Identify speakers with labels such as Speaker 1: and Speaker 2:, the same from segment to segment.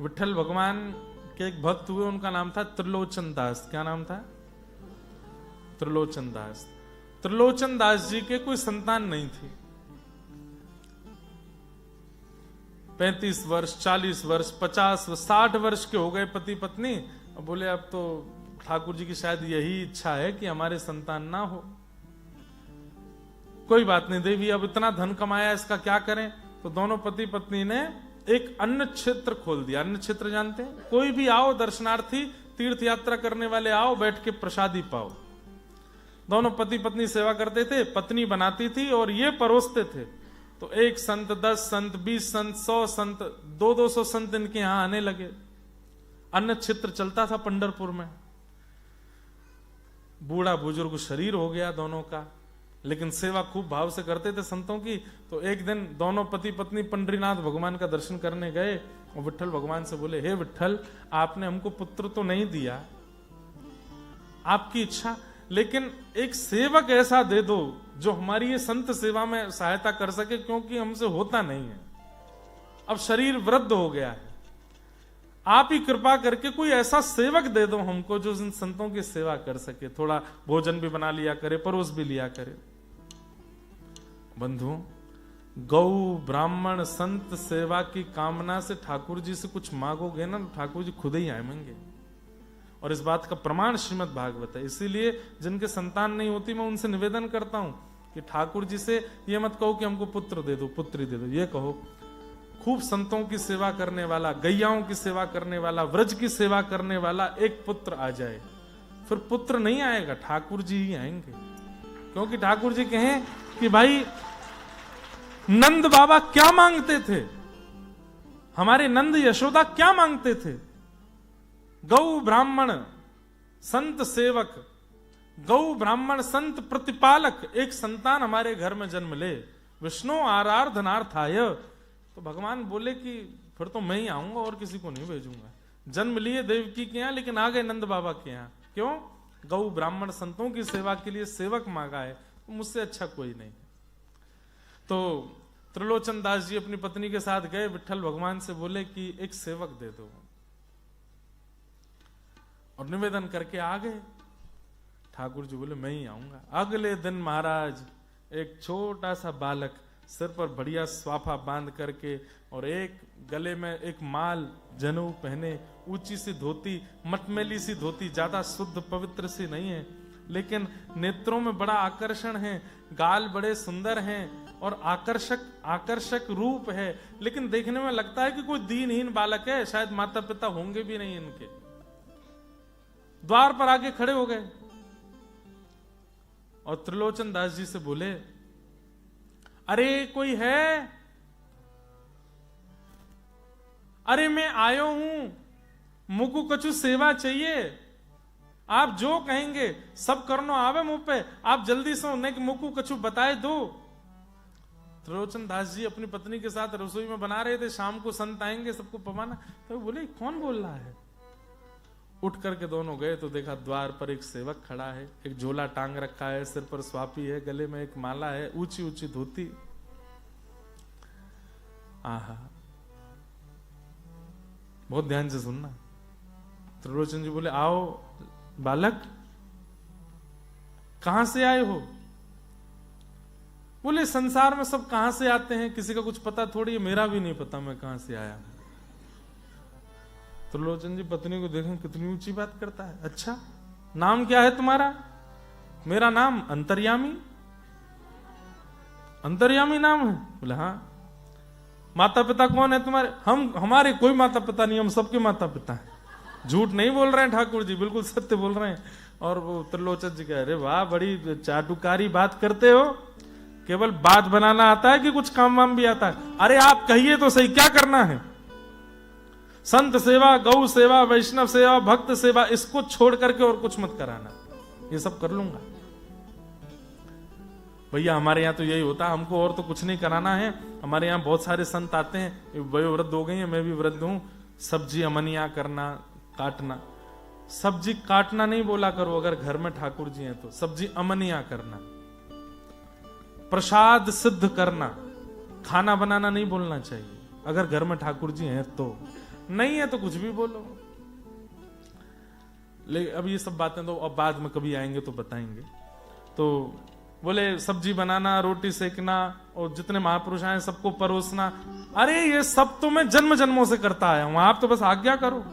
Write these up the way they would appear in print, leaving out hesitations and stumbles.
Speaker 1: विठल भगवान के एक भक्त हुए, उनका नाम था त्रिलोचन दास। क्या नाम था? त्रिलोचन दास। त्रिलोचन दास जी के कोई संतान नहीं थी। 35 वर्ष, 40 वर्ष, 50, 60 वर्ष के हो गए पति पत्नी। अब बोले अब तो ठाकुर जी की शायद यही इच्छा है कि हमारे संतान ना हो। कोई बात नहीं देवी, अब इतना धन कमाया, इसका क्या करें? तो दोनों पति पत्नी ने एक अन्न क्षेत्र खोल दिया। अन्न क्षेत्र जानते हैं? कोई भी आओ, दर्शनार्थी तीर्थ यात्रा करने वाले आओ, बैठ के प्रसादी पाओ। दोनों पति पत्नी सेवा करते थे, पत्नी बनाती थी और ये परोसते थे। तो 1 संत, 10 संत, 20 संत, 100 संत, 200 संत इनके यहां आने लगे। अन्न क्षेत्र चलता था पंढरपुर में। बूढ़ा बुजुर्ग शरीर हो गया दोनों का, लेकिन सेवा खूब भाव से करते थे संतों की। तो एक दिन दोनों पति पत्नी पंडरीनाथ भगवान का दर्शन करने गए और विठल भगवान से बोले, हे विठल, आपने हमको पुत्र तो नहीं दिया, आपकी इच्छा, लेकिन एक सेवक ऐसा दे दो जो हमारी ये संत सेवा में सहायता कर सके, क्योंकि हमसे होता नहीं है। अब शरीर वृद्ध हो गया है, आप ही कृपा करके कोई ऐसा सेवक दे दो हमको जो इन संतों की सेवा कर सके, थोड़ा भोजन भी बना लिया करे, परोस भी लिया करे। बंधु, गौ ब्राह्मण संत सेवा की कामना से ठाकुर जी से कुछ मांगोगे ना, ठाकुर जी खुद ही आएंगे। और इस बात का प्रमाण श्रीमद् भागवत है। इसीलिए जिनके संतान नहीं होती, मैं उनसे निवेदन करता हूं कि ठाकुर जी से ये मत कहो कि हमको पुत्र दे दो, पुत्री दे दो। ये कहो खूब संतों की सेवा करने वाला, गैयाओं की सेवा करने वाला, व्रज की सेवा करने वाला एक पुत्र आ जाए। फिर पुत्र नहीं आएगा, ठाकुर जी ही आएंगे। क्योंकि ठाकुर जी कहें कि भाई नंद बाबा क्या मांगते थे, हमारे नंद यशोदा क्या मांगते थे? गौ ब्राह्मण संत सेवक, गौ ब्राह्मण संत प्रतिपालक, एक संतान हमारे घर में जन्म ले, विष्णु आराधनार्थाय। तो भगवान बोले कि फिर तो मैं ही आऊंगा और किसी को नहीं भेजूंगा। जन्म लिए देवकी के यहां, लेकिन आ गए नंद बाबा के यहां। क्यों? गौ ब्राह्मण संतों की सेवा के लिए सेवक मांगा है, तो मुझसे अच्छा कोई नहीं। तो त्रिलोचन दास जी अपनी पत्नी के साथ गए, विठल भगवान से बोले कि एक सेवक दे दो, और निवेदन करके आ गए। ठाकुर जी बोले मैं ही आऊंगा। अगले दिन महाराज एक छोटा सा बालक सिर पर बढ़िया स्वाफा बांध करके और एक गले में एक माल जनेऊ पहने, ऊंची सी धोती, मटमैली सी धोती, ज्यादा शुद्ध पवित्र सी नहीं है, लेकिन नेत्रों में बड़ा आकर्षण है, गाल बड़े सुंदर हैं और आकर्षक रूप है, लेकिन देखने में लगता है कि कोई दीनहीन बालक है, शायद माता पिता होंगे भी नहीं इनके। द्वार पर आके खड़े हो गए और त्रिलोचन दास जी से बोले, अरे कोई है? अरे मैं आयो हूं, मुकु कछु सेवा चाहिए, आप जो कहेंगे सब करनो आवे मुंह पे, आप जल्दी से उन्हें मुकु कछु बताए दो। त्रिलोचन दास जी अपनी पत्नी के साथ रसोई में बना रहे थे, शाम को संत आएंगे सबको पवाना। तो बोले कौन बोल रहा है? उठ करके दोनों गए तो देखा द्वार पर एक सेवक खड़ा है, एक झोला टांग रखा है, सिर पर स्वापी है, गले में एक माला है, ऊंची ऊंची धोती। आहा, बहुत ध्यान से सुनना। त्रिलोचन जी बोले, आओ बालक, कहां से आए हो? बोले संसार में सब कहां से आते हैं, किसी का कुछ पता थोड़ी है, मेरा भी नहीं पता मैं कहां से आया हूं। त्रिलोचन जी पत्नी को देखें कितनी ऊंची बात करता है। अच्छा, नाम क्या है तुम्हारा? मेरा नाम अंतर्यामी। अंतर्यामी नाम है? बोले हाँ। माता पिता कौन है तुम्हारे? हमारे कोई माता पिता नहीं, हम सबके माता पिता हैं। झूठ नहीं बोल रहे हैं ठाकुर जी, बिल्कुल सत्य बोल रहे हैं। और वो त्रिलोचन जी कह रहे, वाह बड़ी चाटुकारी बात करते हो, केवल बात बनाना आता है कि कुछ काम वाम भी आता है? अरे आप कहिए तो सही, क्या करना है? संत सेवा, गौ सेवा, वैष्णव सेवा, भक्त सेवा, इसको छोड़ करके और कुछ मत कराना, ये सब कर लूंगा। भैया हमारे यहाँ तो यही होता है, हमको और तो कुछ नहीं कराना है। हमारे यहाँ बहुत सारे संत आते हैं, वयोवृद्ध हो गई हैं, मैं भी वृद्ध हूं। सब्जी अमनिया करना, काटना। सब्जी काटना नहीं बोला करो अगर घर में ठाकुर जी हैं तो, सब्जी अमनिया करना। प्रसाद सिद्ध करना, खाना बनाना नहीं बोलना चाहिए अगर घर में ठाकुर जी हैं तो। नहीं है तो कुछ भी बोलो। लेकिन अब ये सब बातें तो अब बाद में कभी आएंगे तो बताएंगे। तो बोले सब्जी बनाना, रोटी सेकना, और जितने महापुरुष आए सबको परोसना, अरे ये सब तो मैं जन्म जन्मों से करता आया हूं, आप तो बस आज्ञा करो।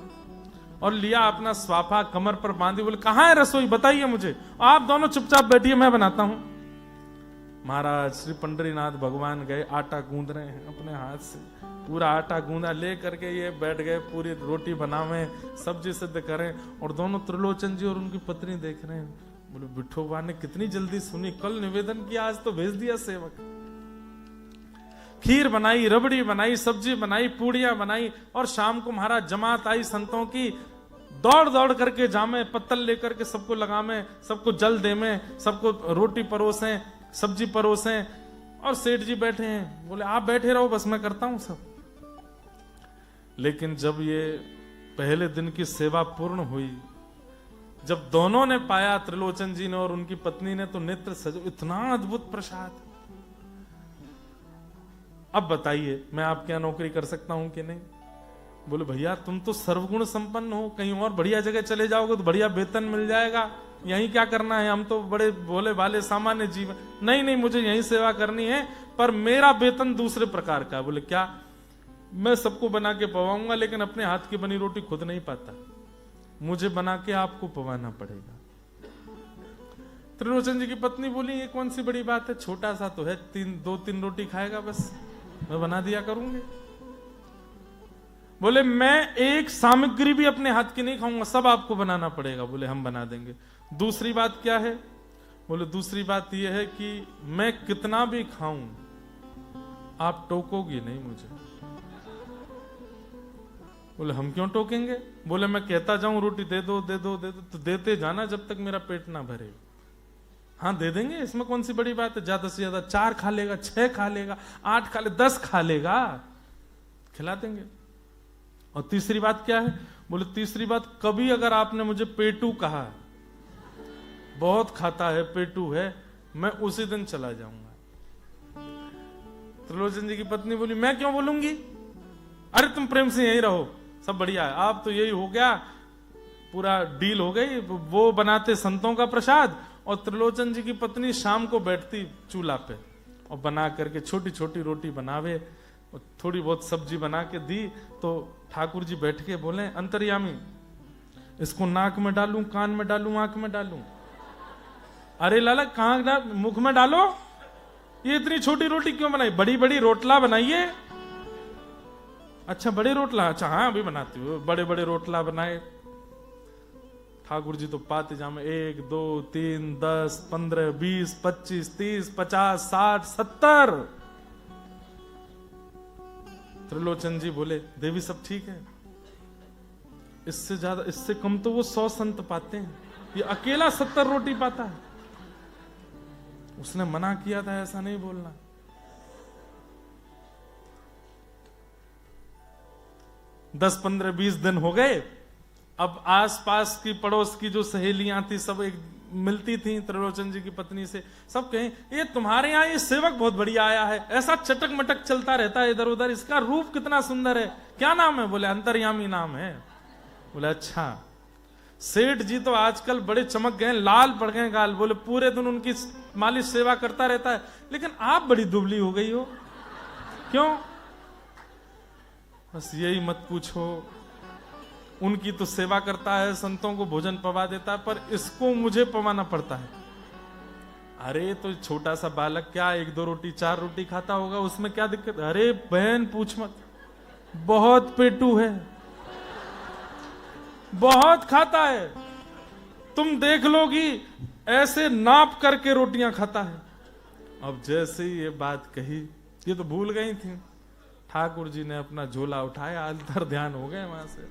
Speaker 1: और लिया अपना स्वाफा कमर पर बांधी, बोले कहां है रसोई, बताइए मुझे, आप दोनों चुपचाप बैठिए, मैं बनाता हूं। महाराज श्री पंडरीनाथ भगवान गए, आटा गूंद रहे हैं अपने हाथ से, पूरा आटा गूंदा ले करके ये बैठ गए, पूरी रोटी बनावे, सब्जी सिद्ध करें, और दोनों त्रिलोचन जी और उनकी पत्नी देख रहे हैं। बोले विठोबा ने कितनी जल्दी सुनी, कल निवेदन किया, आज तो भेज दिया सेवक। खीर बनाई, रबड़ी बनाई, सब्जी बनाई, पूड़ियां बनाई, और शाम को महाराज जमात आई संतों की, दौड़ दौड़ करके जामे, पत्तल लेकर के सबको लगामे, सबको जल देमे, सबको रोटी परोसें, सब्जी परोसें, और सेठ जी बैठे हैं। बोले आप बैठे रहो, बस मैं करता हूं सब। लेकिन जब ये पहले दिन की सेवा पूर्ण हुई, जब दोनों ने पाया, त्रिलोचन जी ने और उनकी पत्नी ने, तो नेत्र सजो, इतना अद्भुत प्रसाद। अब बताइए मैं आपके यहाँ नौकरी कर सकता हूं कि नहीं? बोले भैया तुम तो सर्वगुण संपन्न हो, कहीं और बढ़िया जगह चले जाओगे तो बढ़िया वेतन मिल जाएगा, यहीं क्या करना है, हम तो बड़े भोले भाले सामान्य जीवन। नहीं नहीं, मुझे यहीं सेवा करनी है, पर मेरा वेतन दूसरे प्रकार का। बोले क्या? मैं सबको बना के पवाऊंगा, लेकिन अपने हाथ की बनी रोटी खुद नहीं पाता, मुझे बना के आपको पवाना पड़ेगा। त्रिलोचन जी की पत्नी बोली ये कौन सी बड़ी बात है, छोटा सा तो है, 2-3 रोटी खाएगा, बस मैं बना दिया करूंगी। बोले मैं एक सामग्री भी अपने हाथ की नहीं खाऊंगा, सब आपको बनाना पड़ेगा। बोले हम बना देंगे। दूसरी बात क्या है? बोले दूसरी बात यह है कि मैं कितना भी खाऊं आप टोकोगी नहीं मुझे। बोले हम क्यों टोकेंगे? बोले मैं कहता जाऊं रोटी दे दो दे दो दे दो, तो देते जाना जब तक मेरा पेट ना भरे। हाँ दे देंगे, इसमें कौन सी बड़ी बात है, ज्यादा से ज्यादा 4 खा लेगा, 6 खा लेगा, 8 खा ले, 10 खा लेगा, खिला देंगे। और तीसरी बात क्या है? बोले तीसरी बात, कभी अगर आपने मुझे पेटू कहा, बहुत खाता है, पेटू है, मैं उसी दिन चला जाऊंगा। त्रिलोचन जी की पत्नी बोली मैं क्यों बोलूंगी, अरे तुम प्रेम से यहीं रहो, सब बढ़िया है। आप तो यही हो गया, पूरा डील हो गई। वो बनाते संतों का प्रसाद, और त्रिलोचन जी की पत्नी शाम को बैठती चूल्हा पे और बना करके छोटी छोटी रोटी बनावे, और थोड़ी बहुत सब्जी बना के दी, तो ठाकुर जी बैठ के बोले अंतर्यामी इसको नाक में डालूं, कान में डालूं, आंख में डालूं? अरे लाला कहां मुख में डालो, ये इतनी छोटी रोटी क्यों बनाई? बड़ी बड़ी रोटला बनाइए। अच्छा बड़े रोटला, अच्छा हाँ अभी बनाती हूँ। बड़े बड़े रोटला बनाए। ठाकुर जी तो पाते जामे 1 2 3 10 15 20 25 30 50 60 70। त्रिलोचन जी बोले देवी सब ठीक है, इससे ज्यादा इससे कम तो वो 100 संत पाते हैं, ये अकेला 70 रोटी पाता है। उसने मना किया था ऐसा नहीं बोलना। दस 15 20 दिन हो गए। अब आसपास की पड़ोस की जो सहेलियां थी सब एक मिलती थी त्रिलोचन जी की पत्नी से, सब कहें ये तुम्हारे यहाँ ये सेवक बहुत बढ़िया आया है, ऐसा चटक मटक चलता रहता है इधर उधर, इसका रूप कितना सुंदर है, क्या नाम है? बोले अंतर्यामी नाम है। बोले अच्छा। सेठ जी तो आजकल बड़े चमक गए, लाल पड़ गए गाल। बोले पूरे दिन उनकी मालिश सेवा करता रहता है, लेकिन आप बड़ी दुबली हो गई हो, क्यों? बस यही मत पूछो, उनकी तो सेवा करता है, संतों को भोजन पवा देता है, पर इसको मुझे पवाना पड़ता है। अरे तो छोटा सा बालक क्या 1 2 रोटी 4 रोटी खाता होगा, उसमें क्या दिक्कत? अरे बहन पूछ मत, बहुत पेटू है, बहुत खाता है, तुम देख लोगी ऐसे नाप करके रोटियां खाता है। अब जैसे ही ये बात कही, ये तो भूल गई थी, ठाकुर जी ने अपना झोला उठाया, अंतर ध्यान हो गए वहां से।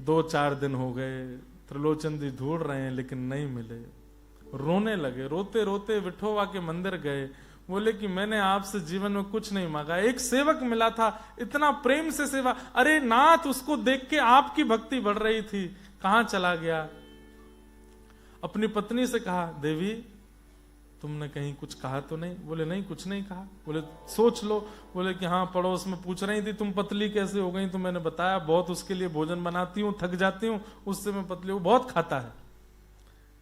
Speaker 1: 2-4 दिन हो गए, त्रिलोचन जी ढूंढ रहे हैं लेकिन नहीं मिले, रोने लगे। रोते रोते विठोबा के मंदिर गए, बोले कि मैंने आपसे जीवन में कुछ नहीं मांगा, एक सेवक मिला था, इतना प्रेम से सेवा, अरे नाथ उसको देख के आपकी भक्ति बढ़ रही थी, कहां चला गया? अपनी पत्नी से कहा देवी तुमने कहीं कुछ कहा तो नहीं? बोले नहीं, कुछ नहीं कहा। बोले सोच लो। बोले कि हाँ, पड़ोस में पूछ रही थी तुम पतली कैसे हो गई, तो मैंने बताया बहुत उसके लिए भोजन बनाती हूँ, थक जाती हूँ, उससे मैं पतली हूँ, बहुत खाता है।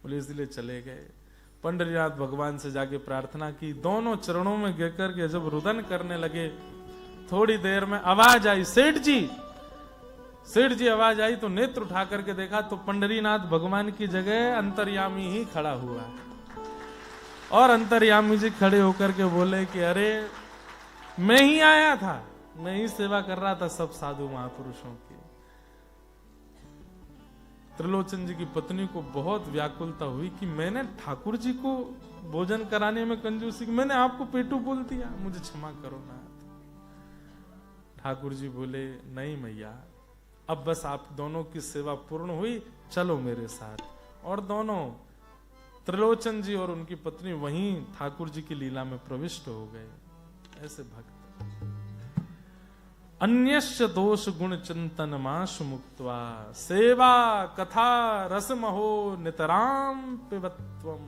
Speaker 1: बोले इसलिए चले गए। पंडरीनाथ भगवान से जाके प्रार्थना की, दोनों चरणों में गिर करके जब रुदन करने लगे, थोड़ी देर में आवाज आई, सेठ जी। सेठ जी आवाज आई तो नेत्र उठा करके देखा तो पंडरीनाथ भगवान की जगह अंतर्यामी ही खड़ा हुआ है। और अंतर्यामी जी खड़े होकर के बोले कि अरे मैं ही आया था, मैं ही सेवा कर रहा था सब साधु महापुरुषों की। त्रिलोचन जी की पत्नी को बहुत व्याकुलता हुई कि मैंने ठाकुर जी को भोजन कराने में कंजूसी की, मैंने आपको पेटू बोल दिया, मुझे क्षमा करो ना। ठाकुर जी बोले नहीं मैया, अब बस आप दोनों की सेवा पूर्ण हुई, चलो मेरे साथ। और दोनों त्रिलोचन जी और उनकी पत्नी वहीं ठाकुर जी की लीला में प्रविष्ट हो गए। ऐसे भक्त अन्यस्य दोष गुण चिंतन माशु मुक्त्वा सेवा कथा रसमहो नितराम पिबत्वम।